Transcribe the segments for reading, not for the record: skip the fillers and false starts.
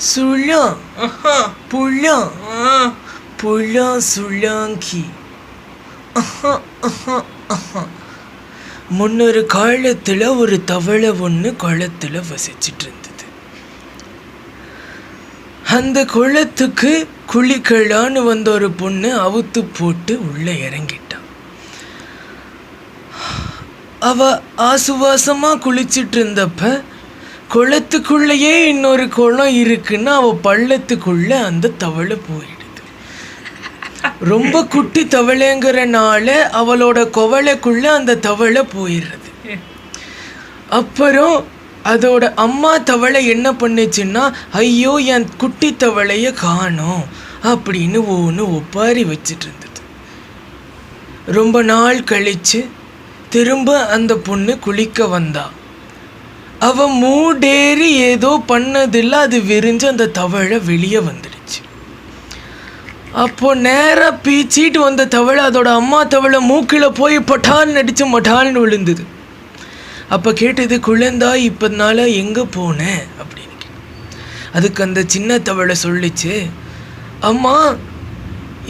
சுழா புழா புழா சுழாங்கி. முன்னொரு காலத்தில் ஒரு தவளை ஒன்று குளத்தில் வசிச்சிட்டு இருந்தது. அந்த குளத்துக்கு குளிக்கலான்னு வந்த ஒரு பொண்ணு அவுத்து போட்டு உள்ளே இறங்கிட்டான். அவ ஆசுவாசமாக குளிச்சிட்டு இருந்தப்ப குளத்துக்குள்ளேயே இன்னொரு குளம் இருக்குன்னு அவ பள்ளத்துக்குள்ள அந்த தவளை போயிடுது. ரொம்ப குட்டி தவளைங்கிறனால அவளோட குவளைக்குள்ள அந்த தவளை போயிடுறது. அப்புறம் அதோட அம்மா தவளை என்ன பண்ணுச்சுன்னா, ஐயோ என் குட்டி தவளைய காணோம் அப்படின்னு ஒன்று ஒப்பாரி வச்சிட்டு இருந்தது. ரொம்ப நாள் கழிச்சு திரும்ப அந்த பொண்ணு குளிக்க வந்தா. அவ மூடேறி ஏதோ பண்ணதில்லை, அது விரிஞ்சு அந்த தவளை வெளியே வந்துடுச்சு. அப்போ நேராக பீச்சிட்டு வந்த தவளை அதோட அம்மா தவளை மூக்கில் போய் பட்டான்னு அடித்து மட்டான்னு விழுந்தது. அப்போ கேட்டது, குழந்தா இப்போனால எங்கே போனேன் அப்படின்னு கேட்டு. அதுக்கு அந்த சின்ன தவளை சொல்லிச்சு, அம்மா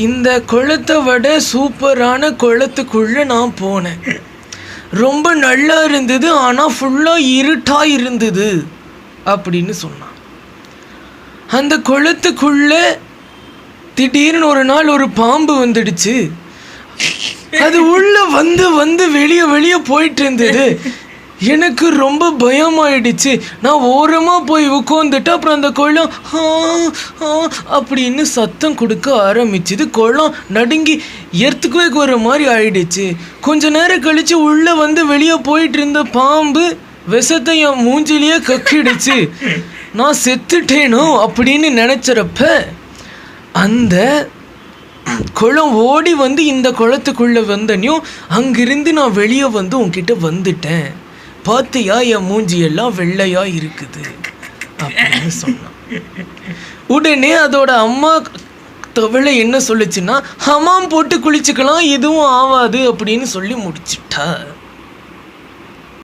இந்த குளத்தை விட சூப்பரான குளத்துக்குள்ளே நான் போனேன். ரொம்ப நல்லா இருந்தது, ஆனால் ஃபுல்லாக இருட்டாக இருந்தது அப்படின்னு சொன்னான். அந்த குளத்துக்குள்ளே திடீர்னு ஒரு நாள் ஒரு பாம்பு வந்துடுச்சு. அது உள்ள வந்து வந்து வெளியே போயிட்டு இருந்தது. எனக்கு ரொம்ப பயமாயிடுச்சு. நான் ஓரமாக போய் உட்காந்துட்டு அப்புறம் அந்த குளம் அப்படின்னு சத்தம் கொடுக்க ஆரம்பிச்சுது. குளம் நடுங்கி எர்த்துக்குவேக்கு வர மாதிரி ஆயிடுச்சு. கொஞ்ச நேரம் கழிச்சு உள்ளே வந்து வெளியே போயிட்டு இருந்த பாம்பு விஷத்தை என் மூஞ்சிலேயே கக்கிடுச்சு. நான் செத்துட்டேனோ அப்படின்னு நினச்சிறப்ப அந்த குளம் ஓடி வந்து இந்த குளத்துக்குள்ளே வந்தனையும் அங்கிருந்து நான் வெளியே வந்து உன்கிட்ட வந்துட்டேன். பார்த்தியா என் மூஞ்சியெல்லாம் வெள்ளையா இருக்குது அப்படின்னு சொன்னான். உடனே அதோட அம்மா தவளை என்ன சொல்லுச்சுன்னா, ஹமாம் போட்டு குளிச்சுக்கலாம், எதுவும் ஆகாது அப்படின்னு சொல்லி முடிச்சுட்டா.